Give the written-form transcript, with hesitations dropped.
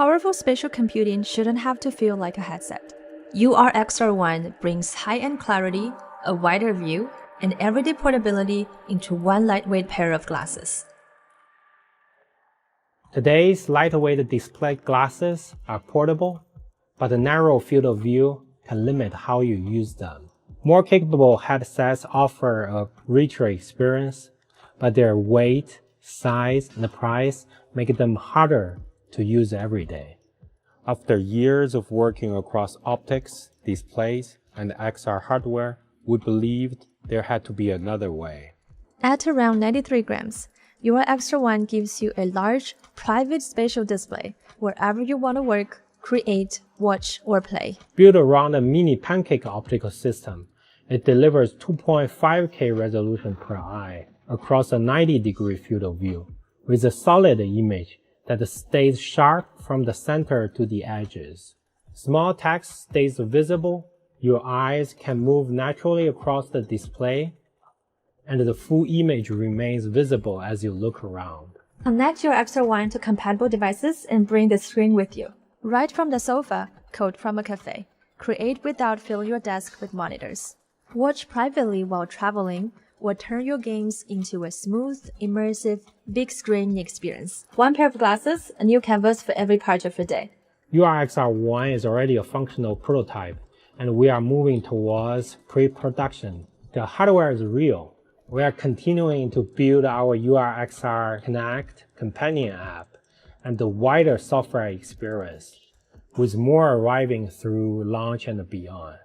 Powerful spatial computing shouldn't have to feel like a headset. URXR One brings high-end clarity, a wider view, and everyday portability into one lightweight pair of glasses. Today's lightweight display glasses are portable, but a narrow field of view can limit how you use them. More capable headsets offer a richer experience, but their weight, size, and price make them harder to use every day. After years of working across optics, displays, and XR hardware, we believed there had to be another way. At around 93 grams, URXR One gives you a large, private spatial display wherever you want to work, create, watch, or play. Built around a mini pancake optical system, it delivers 2.5K resolution per eye across a 90-degree field of view, with a solid image that stays sharp from the center to the edges. Small text stays visible, your eyes can move naturally across the display, and the full image remains visible as you look around. Connect your URXR One to compatible devices and bring the screen with you. Right from the sofa, code from a cafe. Create without filling your desk with monitors. Watch privately while traveling, or turn your games into a smooth, immersive, big screen experience. One pair of glasses, a new canvas for every part of your day. URXR One is already a functional prototype, and we are moving towards pre-production. The hardware is real. We are continuing to build our URXR Connect companion app and the wider software experience, with more arriving through launch and beyond.